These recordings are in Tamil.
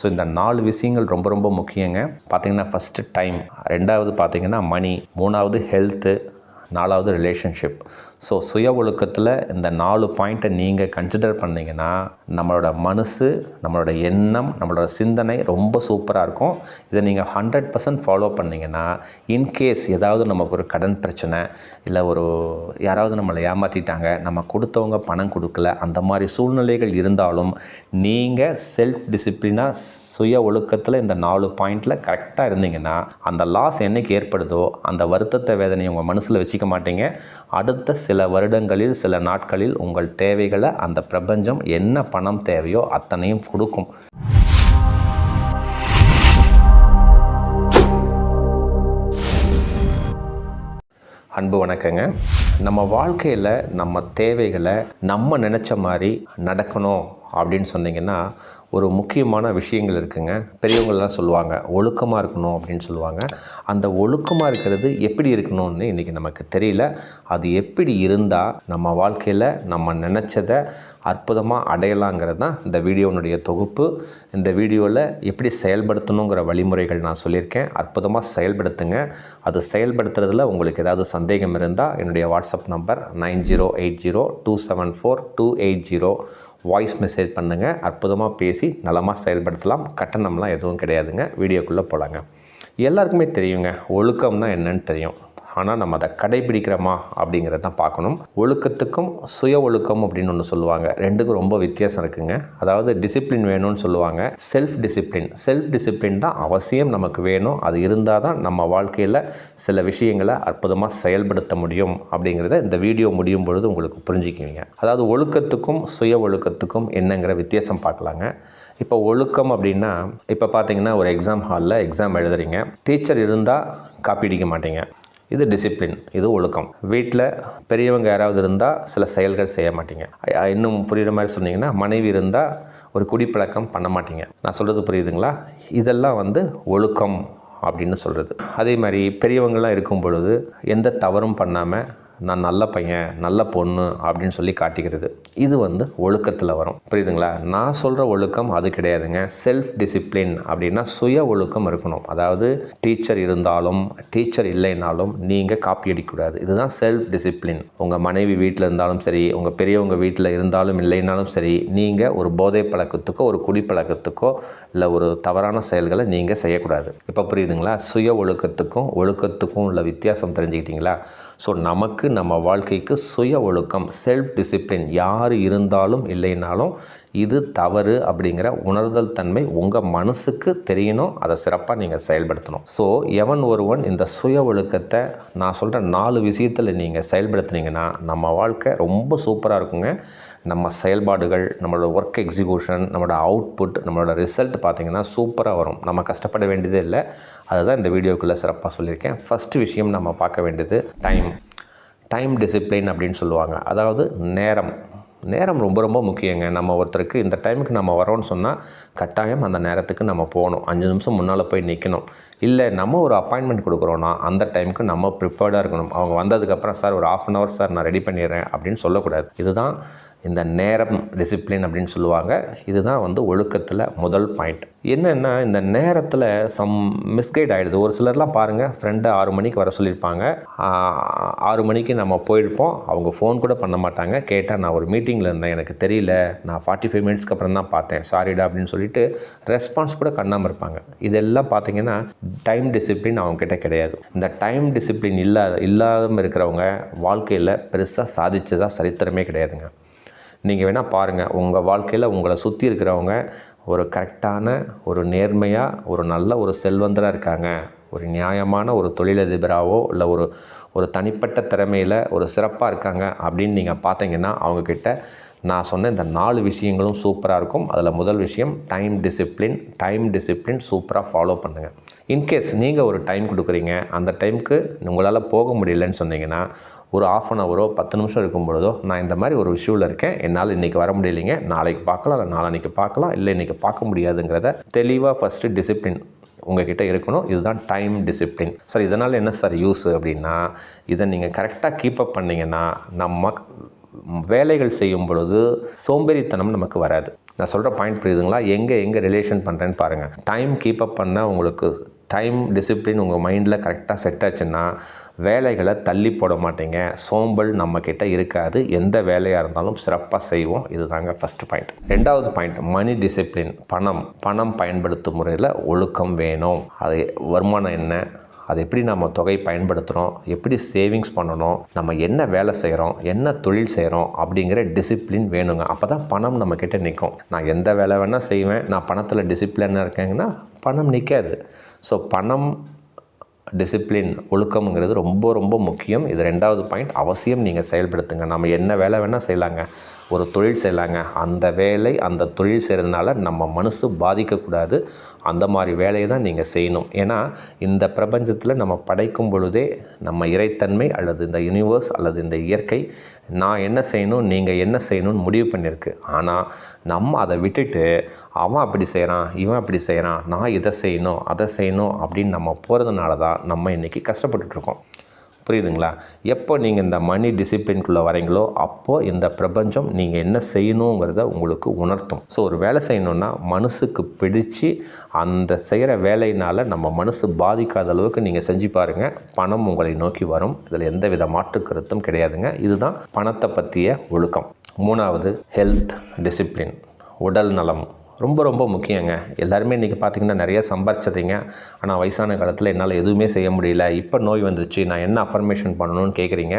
ஸோ இந்த 4 விஷயங்கள் ரொம்ப ரொம்ப முக்கியங்க. பார்த்தீங்கன்னா ஃபஸ்ட்டு டைம், 2வது பார்த்தீங்கன்னா மணி, 3வது ஹெல்த்து, 4வது ரிலேஷன்ஷிப். ஸோ சுய ஒழுக்கத்தில் இந்த 4 பாயிண்ட்டை நீங்கள் கன்சிடர் பண்ணிங்கன்னா நம்மளோட மனசு, நம்மளோட எண்ணம், நம்மளோட சிந்தனை ரொம்ப சூப்பராக இருக்கும். இதை நீங்கள் 100% ஃபாலோ பண்ணிங்கன்னா இன்கேஸ் ஏதாவது நமக்கு ஒரு கடன் பிரச்சனை, இல்லை யாராவது நம்மளை ஏமாற்றிட்டாங்க, நம்ம கொடுத்தவங்க பணம் கொடுக்கல, அந்த மாதிரி சூழ்நிலைகள் இருந்தாலும் நீங்கள் செல்ஃப் டிசிப்ளினாக சுய ஒழுக்கத்தில் இந்த 4 பாயிண்டில் கரெக்டாக இருந்தீங்கன்னா அந்த லாஸ் என்றைக்கு ஏற்படுதோ அந்த வருத்தத்தை வேதனையை உங்கள் மனசில் வச்சுக்க மாட்டீங்க. அடுத்த சில வருடங்களில், சில நாட்களில் உங்கள் தேவைகளை அந்த பிரபஞ்சம் என்ன பணம் தேவையோ அத்தனையும் கொடுக்கும். அன்பு வணக்கங்க. நம்ம வாழ்க்கையில் நம்ம தேவைகளை நம்ம நினச்ச மாதிரி நடக்கணும் அப்படின்னு சொன்னிங்கன்னா ஒரு முக்கியமான விஷயங்கள் இருக்குங்க. பெரியவங்கள்லாம் சொல்லுவாங்க ஒழுக்கமாக இருக்கணும் அப்படின்னு சொல்லுவாங்க. அந்த ஒழுக்கமாக இருக்கிறது எப்படி இருக்கணும்னு இன்றைக்கி நமக்கு தெரியல. அது எப்படி இருந்தால் நம்ம வாழ்க்கையில் நம்ம நினச்சதை அற்புதமாக அடையலாங்கிறது தான் இந்த வீடியோனுடைய தொகுப்பு. இந்த வீடியோவில் எப்படி செயல்படுத்தணுங்கிற வழிமுறைகள் நான் சொல்லியிருக்கேன். அற்புதமாக செயல்படுத்துங்க. அது செயல்படுத்துறதுல உங்களுக்கு ஏதாவது சந்தேகம் இருந்தால் என்னுடைய வாட்ஸ்அப் நம்பர் 9080274280 வாய்ஸ் மெசேஜ் பண்ணுங்கள். அற்புதமாக பேசி நலமாக செயல்படுத்தலாம். கட்டணம்லாம் எதுவும் கிடையாதுங்க. வீடியோக்குள்ளே போகலாங்க. எல்லாருக்குமே தெரியுங்க ஒழுக்கம்னா என்னன்னு தெரியும். ஆனால் நம்ம அதை கடைபிடிக்கிறோமா அப்படிங்கிறத தான் பார்க்கணும். ஒழுக்கத்துக்கும் சுய ஒழுக்கம் அப்படின்னு ஒன்று சொல்லுவாங்க. ரெண்டுக்கும் ரொம்ப வித்தியாசம் இருக்குங்க. அதாவது டிசிப்ளின் வேணும்னு சொல்லுவாங்க. செல்ஃப் டிசிப்ளின் தான் அவசியம் நமக்கு வேணும். அது இருந்தால் தான் நம்ம வாழ்க்கையில் சில விஷயங்களை அற்புதமாக செயல்படுத்த முடியும் அப்படிங்கிறத இந்த வீடியோ முடியும் பொழுது உங்களுக்கு புரிஞ்சுக்குவீங்க. அதாவது ஒழுக்கத்துக்கும் சுய ஒழுக்கத்துக்கும் என்னங்கிற வித்தியாசம் பார்க்கலாங்க. இப்போ ஒழுக்கம் அப்படின்னா, இப்போ பார்த்தீங்கன்னா ஒரு எக்ஸாம் ஹாலில் எக்ஸாம் எழுதுறீங்க. டீச்சர் இருந்தால் காப்பி அடிக்க மாட்டீங்க. இது டிசிப்ளின், இது ஒழுக்கம். வீட்டில் பெரியவங்க யாராவது இருந்தால் சில செயல்கள் செய்ய மாட்டீங்க. இன்னும் புரிகிற மாதிரி சொன்னீங்கன்னா, மனைவி இருந்தால் ஒரு குடிப்பழக்கம் பண்ண மாட்டீங்க. நான் சொல்கிறது புரியுதுங்களா? இதெல்லாம் ஒழுக்கம் அப்படின்னு சொல்கிறது. அதே மாதிரி பெரியவங்களாம் இருக்கும் பொழுது எந்த தவறும் பண்ணாமல் நான் நல்ல பையன், நல்ல பொண்ணு அப்படின்னு சொல்லி காட்டிக்கிறது. இது ஒழுக்கத்தில் வரும். புரியுதுங்களா? நான் சொல்கிற ஒழுக்கம் அது கிடையாதுங்க. செல்ஃப் டிசிப்ளின் அப்படின்னா சுய ஒழுக்கம் இருக்கணும். அதாவது டீச்சர் இருந்தாலும் டீச்சர் இல்லைனாலும் நீங்கள் காப்பி அடிக்கக்கூடாது. இதுதான் செல்ஃப் டிசிப்ளின். உங்கள் மனைவி வீட்டில் இருந்தாலும் சரி, உங்கள் பெரியவங்க வீட்டில் இருந்தாலும் இல்லைனாலும் சரி, நீங்கள் ஒரு போதை பழக்கத்துக்கோ ஒரு குடிப்பழக்கத்துக்கோ இல்லை ஒரு தவறான செயல்களை நீங்கள் செய்யக்கூடாது. இப்போ புரியுதுங்களா? சுய ஒழுக்கத்துக்கும் உள்ள வித்தியாசம் தெரிஞ்சுக்கிட்டீங்களா? ஸோ நமக்கு நம்ம வாழ்க்கைக்கு சுய ஒழுக்கம், செல்ஃப் டிசிப்ளின் யார் இருந்தாலும் இல்லைனாலும் இது தவறு அப்படிங்கிற உணர்தல் தன்மை உங்கள் மனசுக்கு தெரியணும். அதை சிறப்பாக நீங்கள் செயல்படுத்தணும். ஸோ எவன் ஒருவன் இந்த சுய ஒழுக்கத்தை நான் சொல்கிற 4 விஷயத்தில் நீங்கள் செயல்படுத்துனீங்கன்னா நம்ம வாழ்க்கை ரொம்ப சூப்பராக இருக்குங்க. நம்ம செயல்பாடுகள், நம்மளோட ஒர்க் எக்ஸிக்யூஷன், நம்மளோட அவுட்புட், நம்மளோட ரிசல்ட் பார்த்திங்கன்னா சூப்பராக வரும். நம்ம கஷ்டப்பட வேண்டியதே இல்லை. அதுதான் இந்த வீடியோக்குள்ளே சிறப்பாக சொல்லியிருக்கேன். ஃபஸ்ட்டு விஷயம் நம்ம பார்க்க வேண்டியது டைம் டிசிப்ளின் அப்படின்னு சொல்லுவாங்க. அதாவது நேரம் ரொம்ப ரொம்ப முக்கியங்க. நம்ம ஒருத்தருக்கு இந்த டைமுக்கு நம்ம வரோன்னு சொன்னால் கட்டாயம் அந்த நேரத்துக்கு நம்ம போகணும். 5 நிமிஷம் முன்னால் போய் நிற்கணும். இல்லை நம்ம ஒரு அப்பாயின்மெண்ட் கொடுக்குறோன்னா அந்த டைமுக்கு நம்ம ப்ரிப்பேர்டாக இருக்கணும். அவங்க வந்ததுக்கப்புறம் சார் ஒரு 1/2 hour சார் நான் ரெடி பண்ணிடுறேன் அப்படின்னு சொல்லக்கூடாது. இதுதான் இந்த நேரம் டிசிப்ளின் அப்படின்னு சொல்லுவாங்க. இதுதான் ஒழுக்கத்தில் முதல் பாயிண்ட். என்னென்னா இந்த நேரத்தில் மிஸ்கைட் ஆகிடுது. ஒரு சிலர்லாம் பாருங்கள், ஃப்ரெண்டை 6 மணிக்கு வர சொல்லியிருப்பாங்க. 6 மணிக்கு நம்ம போயிருப்போம். அவங்க ஃபோன் கூட பண்ண மாட்டாங்க. கேட்டால் நான் ஒரு மீட்டிங்கில் இருந்தேன், எனக்கு தெரியல, நான் 45 மினிட்ஸ்க்கு அப்புறம் தான் பார்த்தேன், சாரிடா அப்படின்னு சொல்லிட்டு ரெஸ்பான்ஸ் கூட பண்ணாமல் இருப்பாங்க. இதெல்லாம் பார்த்தீங்கன்னா டைம் டிசிப்ளின் அவங்கக்கிட்ட கிடையாது. இந்த டைம் டிசிப்ளின் இல்லாமல் இருக்கிறவங்க வாழ்க்கையில் பெருசாக சாதிச்சதாக சரித்திரமே கிடையாதுங்க. நீங்கள் வேணால் பாருங்கள், உங்கள் வாழ்க்கையில் உங்களை சுற்றி இருக்கிறவங்க ஒரு கரெக்டான, ஒரு நேர்மையாக, ஒரு நல்ல ஒரு செல்வந்தராக இருக்காங்க, ஒரு நியாயமான ஒரு தொழிலதிபராகவோ இல்லை ஒரு தனிப்பட்ட திறமையில் ஒரு சிறப்பாக இருக்காங்க அப்படின்னு நீங்கள் பார்த்தீங்கன்னா அவங்கக்கிட்ட நான் சொன்ன இந்த 4 விஷயங்களும் சூப்பராக இருக்கும். அதில் முதல் விஷயம் டைம் டிசிப்ளின் சூப்பராக ஃபாலோ பண்ணுங்கள். இன்கேஸ் நீங்கள் ஒரு டைம் கொடுக்குறீங்க, அந்த டைமுக்கு உங்களால் போக முடியலன்னு சொன்னீங்கன்னா ஒரு 1/2 hour 10 நிமிஷம் இருக்கும் பொழுதோ, நான் இந்த மாதிரி ஒரு விஷயத்தில் இருக்கேன், என்னால் இன்றைக்கி வர முடியலைங்க, நாளைக்கு பார்க்கலாம், இல்லை நாளைக்கு பார்க்கலாம், இல்லை இன்றைக்கி பார்க்க முடியாதுங்கிறத தெளிவாக ஃபஸ்ட்டு டிசிப்ளின் உங்கள்கிட்ட இருக்கணும். இதுதான் டைம் டிசிப்ளின். சார் இதனால் என்ன சார் யூஸ் அப்படின்னா, இதை நீங்கள் கரெக்டாக கீப்பப் பண்ணிங்கன்னா நம்ம வேலைகள் செய்யும் பொழுது சோம்பேறித்தனம் நமக்கு வராது. நான் சொல்கிற பாயிண்ட் புரியுதுங்களா? எங்கே ரிலேஷன் பண்ணுறேன்னு பாருங்கள். டைம் கீப் அப் பண்ண உங்களுக்கு டைம் டிசிப்ளின் உங்கள் மைண்டில் கரெக்டாக செட் ஆச்சுன்னா வேலைகளை தள்ளி போட மாட்டீங்க. சோம்பல் நம்மக்கிட்ட இருக்காது. எந்த வேலையாக இருந்தாலும் சிறப்பாக செய்வோம். இதுதாங்க ஃபஸ்ட்டு பாயிண்ட். ரெண்டாவது பாயிண்ட் மணி டிசிப்ளின். பணம் பயன்படுத்தும் முறையில் ஒழுக்கம் வேணும். அது வருமானம் என்ன, அது எப்படி நம்ம தொகை பயன்படுத்துகிறோம், எப்படி சேவிங்ஸ் பண்ணணும், நம்ம என்ன வேலை செய்கிறோம், என்ன தொழில் செய்கிறோம் அப்படிங்கிற டிசிப்ளின் வேணுங்க. அப்போ தான் பணம் நம்மக்கிட்ட நிற்கும். நான் எந்த வேலை வேணால் செய்வேன், நான் பணத்தில் டிசிப்ளினாக இருக்கேங்கன்னா பணம் நிற்காது. ஸோ பணம் டிசிப்ளின் ஒழுக்கம்ங்கிறது ரொம்ப ரொம்ப முக்கியம். இது ரெண்டாவது பாயிண்ட். அவசியம் நீங்கள் செயல்படுத்துங்க. நம்ம என்ன வேலை வேணால் செய்யலாங்க, ஒரு தொழில் செய்யலாங்க. அந்த வேலை அந்த தொழில் செய்கிறதுனால நம்ம மனசு பாதிக்கக்கூடாது. அந்த மாதிரி வேலையை தான் நீங்கள் செய்யணும். ஏன்னா இந்த பிரபஞ்சத்தில் நம்ம படைக்கும் பொழுதே நம்ம இறைத்தன்மை அல்லது இந்த யூனிவர்ஸ் அல்லது இந்த இயற்கை நான் என்ன செய்யணும், நீங்கள் என்ன செய்யணும்னு முடிவு பண்ணியிருக்கு. ஆனால் நம்ம அதை விட்டுட்டு அவன் அப்படி செய்கிறான், இவன் அப்படி செய்கிறான், நான் இதை செய்யணும் அதை செய்யணும் அப்படின்னு நம்ம போகிறதுனால தான் நம்ம இன்றைக்கி கஷ்டப்பட்டுட்ருக்கோம். புரியுதுங்களா? எப்போ நீங்கள் இந்த மணி டிசிப்ளின்குள்ளே வரீங்களோ அப்போது இந்த பிரபஞ்சம் நீங்கள் என்ன செய்யணுங்கிறத உங்களுக்கு உணர்த்தும். ஸோ ஒரு வேலை செய்யணுன்னா மனசுக்கு பிடிச்சு அந்த செய்கிற வேலையினால் நம்ம மனசு பாதிக்காத அளவுக்கு நீங்கள் செஞ்சு பாருங்கள். பணம் உங்களை நோக்கி வரும். இதில் எந்த வித மாற்று கருத்தும் கிடையாதுங்க. இதுதான் பணத்தை பற்றிய ஒழுக்கம். மூணாவது ஹெல்த் டிசிப்ளின். உடல் நலம் ரொம்ப ரொம்ப முக்கியங்க. எல்லாருமே இன்றைக்கி பார்த்திங்கன்னா நிறைய சம்பாரிச்சிட்றீங்க. ஆனால் வயசான காலத்தில் என்னால் எதுவுமே செய்ய முடியல, இப்போ நோய் வந்துருச்சு, நான் என்ன அஃபர்மேஷன் பண்ணணும்னு கேட்குறீங்க.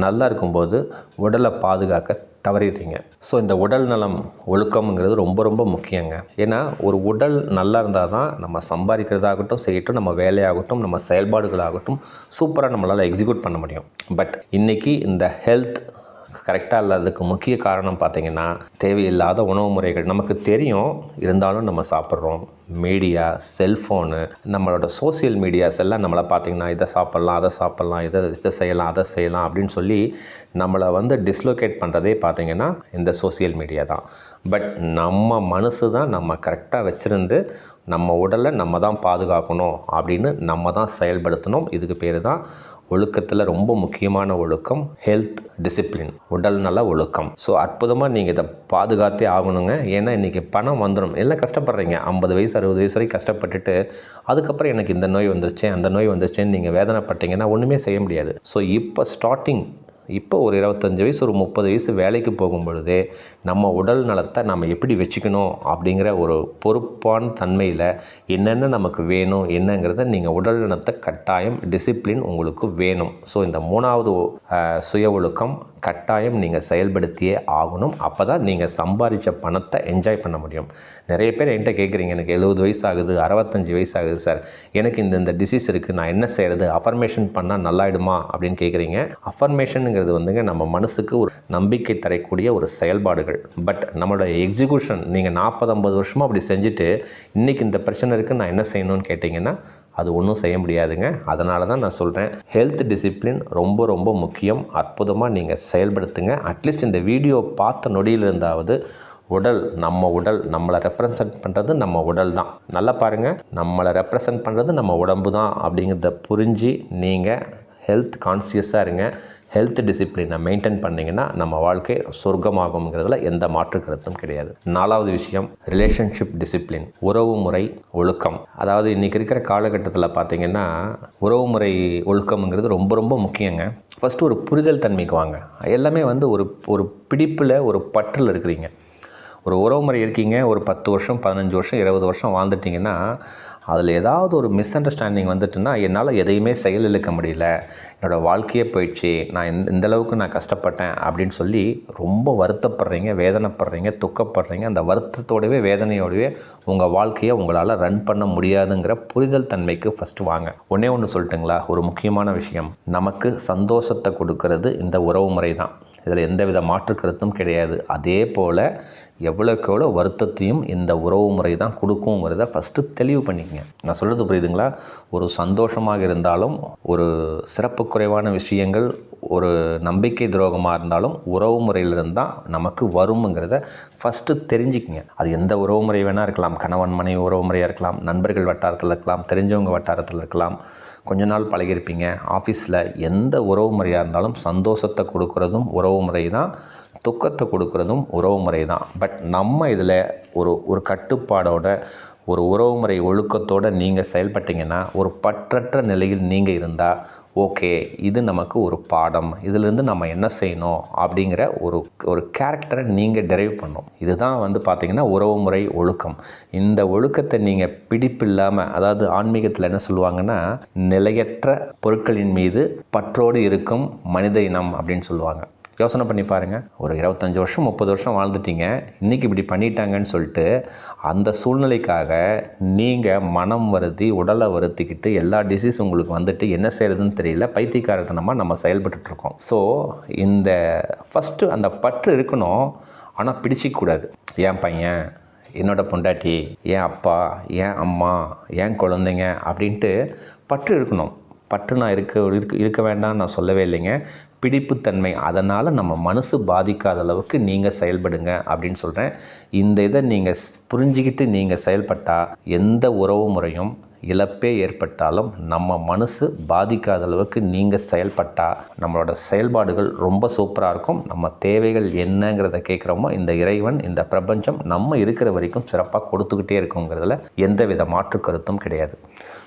நல்லா இருக்கும்போது உடலை பாதுகாக்க தவறிடுறீங்க. ஸோ இந்த உடல் நலம் ஒழுக்கம்ங்கிறது ரொம்ப ரொம்ப முக்கியங்க. ஏன்னா ஒரு உடல் நல்லா இருந்தால் தான் நம்ம சம்பாதிக்கிறதாகட்டும் செய்யட்டும், நம்ம வேலையாகட்டும், நம்ம செயல்பாடுகளாகட்டும் சூப்பராக நம்மளால் எக்ஸிக்யூட் பண்ண முடியும். பட் இன்றைக்கி இந்த ஹெல்த் கரெக்டாக இல்லாததுக்கு முக்கிய காரணம் பார்த்திங்கன்னா தேவையில்லாத உணவு முறைகள். நமக்கு தெரியும், இருந்தாலும் நம்ம சாப்பிட்றோம். மீடியா, செல்ஃபோனு, நம்மளோட சோசியல் மீடியாஸ் எல்லாம் நம்மளை பார்த்திங்கன்னா இதை சாப்பிட்லாம், அதை சாப்பிட்லாம், இதை செய்யலாம், அதை செய்யலாம் அப்படின்னு சொல்லி நம்மளை டிஸ்லோகேட் பண்ணுறதே பார்த்திங்கன்னா இந்த சோசியல் மீடியா தான். பட் நம்ம மனசு தான் நம்ம கரெக்டாக வச்சுருந்து நம்ம உடலை நம்ம தான் பாதுகாக்கணும் அப்படின்னு நம்ம தான் செயல்படுத்தணும். இதுக்கு பேர் தான் ஒழுக்கத்தில் ரொம்ப முக்கியமான ஒழுக்கம் ஹெல்த் டிசிப்ளின், உடல் நல ஒழுக்கம். ஸோ அற்புதமாக நீங்கள் இதை பாதுகாத்தே ஆகணுங்க. ஏன்னா இன்றைக்கி பணம் வந்துடும். எல்லாம் கஷ்டப்படுறீங்க, 50 வயசு 60 வயசு வரைக்கும் கஷ்டப்பட்டுட்டு அதுக்கப்புறம் எனக்கு இந்த நோய் வந்துருச்சேன் அந்த நோய் வந்துருச்சேன்னு நீங்கள் வேதனைப்பட்டீங்கன்னா ஒன்றுமே செய்ய முடியாது. ஸோ இப்போ ஒரு 25 வயசு ஒரு 30 வயசு வேலைக்கு போகும் பொழுதே நம்ம உடல் நலத்தை நம்ம எப்படி வச்சுக்கணும் அப்படிங்கிற ஒரு பொறுப்பான தன்மையில் என்னென்ன நமக்கு வேணும் என்னங்கிறத நீங்கள் உடல் நலத்தை கட்டாயம் டிசிப்ளின் உங்களுக்கு வேணும். ஸோ இந்த மூணாவது சுய ஒழுக்கம் கட்டாயம் நீங்கள் செயல்படுத்தியே ஆகணும். அப்போ தான் நீங்கள் சம்பாதிச்ச பணத்தை என்ஜாய் பண்ண முடியும். நிறைய பேர் என்கிட்ட கேட்குறீங்க, எனக்கு 70 வயசு ஆகுது, 65 வயசு ஆகுது சார், எனக்கு இந்த டிசீஸ் இருக்குது, நான் என்ன செய்கிறது, அஃபர்மேஷன் பண்ணால் நல்லாயிடுமா அப்படின்னு கேட்குறீங்க. அஃபர்மேஷனுங்கிறது நம்ம மனசுக்கு ஒரு நம்பிக்கை தரக்கூடிய ஒரு செயல்பாடுகள். பட் நம்மளோட எக்ஸிக்யூஷன் நீங்கள் 40-50 வருஷமாக அப்படி செஞ்சுட்டு இன்றைக்கி இந்த பிரச்சனை இருக்குது நான் என்ன செய்யணும்னு கேட்டிங்கன்னா அது ஒன்றும் செய்ய முடியாதுங்க. அதனால தான் நான் சொல்கிறேன் ஹெல்த் டிசிப்ளின் ரொம்ப ரொம்ப முக்கியம். அற்புதமாக நீங்கள் செயல்படுத்துங்க. அட்லீஸ்ட் இந்த வீடியோ பார்த்த நொடியில் இருந்தாவது நம்மளை ரெப்ரசன்ட் பண்ணுறது நம்ம உடல் தான். நல்லா பாருங்கள், நம்மளை ரெப்ரசன்ட் பண்ணுறது நம்ம உடம்பு தான் அப்படிங்கிறத புரிஞ்சு நீங்கள் ஹெல்த் கான்சியஸாக இருங்க. ஹெல்த் டிசிப்ளினை மெயின்டைன் பண்ணிங்கன்னா நம்ம வாழ்க்கை சொர்க்கமாகுங்கிறதுல எந்த மாற்று கருத்தும் கிடையாது. நாலாவது விஷயம் ரிலேஷன்ஷிப் டிசிப்ளின், உறவு முறை ஒழுக்கம். அதாவது இன்றைக்கி இருக்கிற காலகட்டத்தில் பார்த்திங்கன்னா உறவு முறை ஒழுக்கம்ங்கிறது ரொம்ப ரொம்ப முக்கியங்க. ஃபஸ்ட்டு ஒரு புரிதல் தன்மைக்கு வாங்க. எல்லாமே ஒரு பிடிப்பில் ஒரு பற்றில் இருக்கிறீங்க. ஒரு உறவு முறை இருக்கீங்க, ஒரு 10 வருஷம் 15 வருஷம் 20 வருஷம் வாழ்ந்துட்டிங்கன்னா அதில் ஏதாவது ஒரு மிஸ் அண்டர்ஸ்டாண்டிங் வந்துட்டுன்னா என்னால் எதையுமே செயலிழக்க முடியல, என்னோடய வாழ்க்கையே போயிடுச்சு, நான் இந்தளவுக்கு நான் கஷ்டப்பட்டேன் அப்படின்னு சொல்லி ரொம்ப வருத்தப்படுறீங்க, வேதனைப்படுறீங்க, துக்கப்படுறீங்க. அந்த வருத்தத்தோடவே வேதனையோடவே உங்கள் வாழ்க்கையை உங்களால் ரன் பண்ண முடியாதுங்கிற புரிதல் தன்மைக்கு ஃபஸ்ட்டு வாங்க. ஒன்று சொல்லட்டுங்களா, ஒரு முக்கியமான விஷயம், நமக்கு சந்தோஷத்தை கொடுக்கறது இந்த உறவு முறை தான். இதில் எந்தவித மாற்று கருத்தும் கிடையாது. அதே போல் எவ்வளோக்கு எவ்வளோ வருத்தத்தையும் இந்த உறவு முறை தான் கொடுக்குங்கிறத ஃபஸ்ட்டு தெளிவு பண்ணிக்கங்க. நான் சொல்கிறது புரியுதுங்களா? ஒரு சந்தோஷமாக இருந்தாலும், ஒரு சிறப்பு குறைவான விஷயங்கள், ஒரு நம்பிக்கை துரோகமாக இருந்தாலும் உறவு முறையிலிருந்து தான் நமக்கு வரும்ங்கிறத ஃபஸ்ட்டு தெரிஞ்சுக்கிங்க. அது எந்த உறவு முறை வேணால் இருக்கலாம். கணவன் மனைவி உறவு முறையாக இருக்கலாம், நண்பர்கள் வட்டாரத்தில் இருக்கலாம், தெரிஞ்சவங்க வட்டாரத்தில் இருக்கலாம், கொஞ்ச நாள் பழகிருப்பீங்க, ஆஃபீஸில். எந்த உறவு முறையாக இருந்தாலும் சந்தோஷத்தை கொடுக்குறதும் உறவு முறை தான், துக்கத்தை கொடுக்குறதும் உறவு முறை தான். பட் நம்ம இதில் ஒரு கட்டுப்பாடோட ஒரு உறவுமுறை ஒழுக்கத்தோடு நீங்கள் செயல்பட்டீங்கன்னா, ஒரு பற்றற்ற நிலையில் நீங்கள் இருந்தால், ஓகே இது நமக்கு ஒரு பாடம், இதிலேருந்து நம்ம என்ன செய்யணும் அப்படிங்கிற ஒரு கேரக்டரை நீங்கள் டெரைவ் பண்ணணும். இதுதான் பார்த்திங்கன்னா உறவுமுறை ஒழுக்கம். இந்த ஒழுக்கத்தை நீங்கள் பிடிப்பு இல்லாமல், அதாவது ஆன்மீகத்தில் என்ன சொல்லுவாங்கன்னா, நிலையற்ற பொருட்களின் மீது பற்றோடு இருக்கும் மனித இனம் அப்படின்னு சொல்லுவாங்க. யோசனை பண்ணி பாருங்கள். ஒரு 25 வருஷம் 30 வருஷம் வாழ்ந்துட்டீங்க, இன்றைக்கி இப்படி பண்ணிட்டாங்கன்னு சொல்லிட்டு அந்த சூழ்நிலைக்காக நீங்கள் மனம் வருத்தி உடலை வருத்திக்கிட்டு எல்லா டிசீஸ் உங்களுக்கு வந்துட்டு என்ன செய்கிறதுன்னு தெரியல, பைத்தியக்காரத்தனமாக நம்ம செயல்பட்டுருக்கோம். ஸோ இந்த ஃபஸ்ட்டு அந்த பற்று இருக்கணும், ஆனால் பிடிச்சிக்கூடாது. என் பையன், என்னோட பொண்டாட்டி, என் அப்பா, என் அம்மா, என் குழந்தைங்க அப்படின்ட்டு பற்று இருக்கணும். பற்று நான் இருக்க வேண்டாம்னு நான் சொல்லவே இல்லைங்க. பிடிப்புத்தன்மை, அதனால் நம்ம மனசு பாதிக்காத அளவுக்கு நீங்கள் செயல்படுங்க அப்படின்னு சொல்கிறேன். இந்த இதை நீங்கள் புரிஞ்சிக்கிட்டு நீங்கள் செயல்பட்டால் எந்த உறவு முறையும் இழப்பே ஏற்பட்டாலும் நம்ம மனசு பாதிக்காத அளவுக்கு நீங்கள் செயல்பட்டால் நம்மளோட செயல்பாடுகள் ரொம்ப சூப்பராக இருக்கும். நம்ம தேவைகள் என்னங்கிறத கேட்குறோமோ இந்த இறைவன், இந்த பிரபஞ்சம் நம்ம இருக்கிற வரைக்கும் சிறப்பாக கொடுத்துக்கிட்டே இருக்குங்கிறதுல எந்த வித மாற்று கருத்தும் கிடையாது.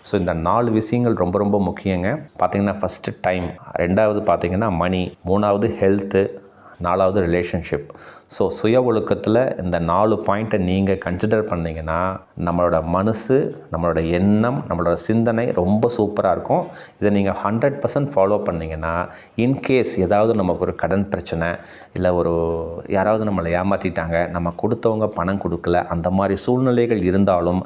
ஸோ இந்த 4 விஷயங்கள் ரொம்ப ரொம்ப முக்கியங்க. பார்த்திங்கன்னா ஃபஸ்ட்டு டைம், 2வது பார்த்திங்கன்னா மணி, 3வது ஹெல்த்து, 4வது ரிலேஷன்ஷிப். ஸோ சுய ஒழுக்கத்தில் இந்த 4 பாயிண்ட்டை நீங்கள் கன்சிடர் பண்ணிங்கன்னா நம்மளோட மனசு, நம்மளோட எண்ணம், நம்மளோட சிந்தனை ரொம்ப சூப்பராக இருக்கும். இதை நீங்கள் 100% ஃபாலோ பண்ணிங்கன்னா, இன்கேஸ் ஏதாவது நமக்கு ஒரு கடன் பிரச்சனை, இல்லை யாராவது நம்மளை ஏமாற்றிட்டாங்க, நம்ம கொடுத்தவங்க பணம் கொடுக்கல, அந்த மாதிரி சூழ்நிலைகள் இருந்தாலும்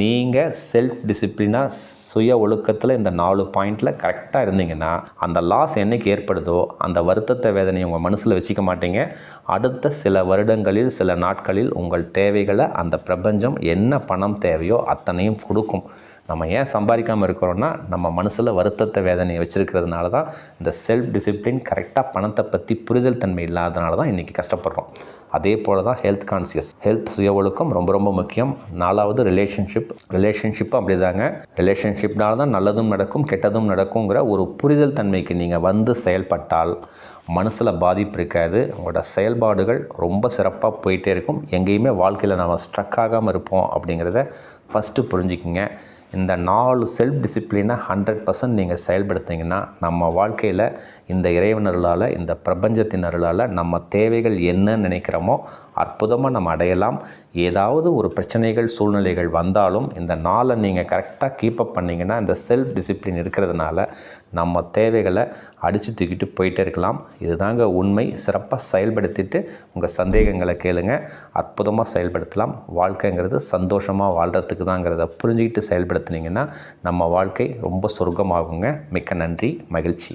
நீங்கள் செல்ஃப் டிசிப்ளினாக சுய ஒழுக்கத்தில் இந்த 4 பாயிண்டில் கரெக்டாக இருந்தீங்கன்னா, அந்த லாஸ் என்றைக்கு ஏற்படுதோ அந்த வருத்தத்தை வேதனையை உங்கள் மனசில் வச்சுக்க மாட்டீங்க. அடுத்த சில வருடங்களில், சில நாட்களில் உங்கள் தேவைகளை அந்த பிரபஞ்சம் என்ன பணம் தேவையோ அத்தனையும் கொடுக்கும். நம்ம ஏன் சம்பாதிக்காமல் இருக்கிறோன்னா, நம்ம மனசில் வருத்தத்தை வேதனையை வச்சுருக்கிறதுனால தான். இந்த செல்ஃப் டிசிப்ளின், கரெக்டாக பணத்தை பற்றி புரிதல் தன்மை இல்லாதனால தான் இன்றைக்கி கஷ்டப்படுறோம். அதே போல் தான் ஹெல்த் கான்சியஸ், ஹெல்த் சுய ஒழுக்கம் ரொம்ப ரொம்ப முக்கியம். 4வது ரிலேஷன்ஷிப்பும் அப்படி தாங்க. ரிலேஷன்ஷிப்னால தான் நல்லதும் நடக்கும் கெட்டதும் நடக்குங்கிற ஒரு புரிதல் தன்மைக்கு நீங்கள் செயல்பட்டால் மனசில் பாதிப்பு இருக்காது. உங்களோட செயல்பாடுகள் ரொம்ப சிறப்பாக போயிட்டே இருக்கும். எங்கேயுமே வாழ்க்கையில் நம்ம ஸ்ட்ரக் ஆகாமல் இருப்போம் அப்படிங்கிறத ஃபஸ்ட்டு புரிஞ்சுக்குங்க. இந்த 4 செல்ஃப் டிசிப்ளினை 100% நீங்கள் செயல்படுத்திங்கன்னா நம்ம வாழ்க்கையில் இந்த இறைவனர்களால், இந்த பிரபஞ்சத்தின் அருளால் நம்ம தேவைகள் என்ன நினைக்கிறோமோ அற்புதமாக நம்ம அடையலாம். ஏதாவது ஒரு பிரச்சனைகள் சூழ்நிலைகள் வந்தாலும் இந்த 4 நீங்கள் கரெக்டாக கீப்பப் பண்ணிங்கன்னா, இந்த செல்ஃப் டிசிப்ளின் இருக்கிறதுனால நம்ம தேவைகளை அடித்து தூக்கிட்டு போயிட்டே இருக்கலாம். இதுதாங்க உண்மை. சிறப்பாக செயல்படுத்திட்டு உங்கள் சந்தேகங்களை கேளுங்க, அற்புதமாக செயல்படுத்தலாம். வாழ்க்கைங்கிறது சந்தோஷமாக வாழ்கிறதுக்கு தாங்கிறத புரிஞ்சுக்கிட்டு செயல்படுத்தினீங்கன்னா நம்ம வாழ்க்கை ரொம்ப சொர்க்கமாகுங்க. மிக்க நன்றி, மகிழ்ச்சி.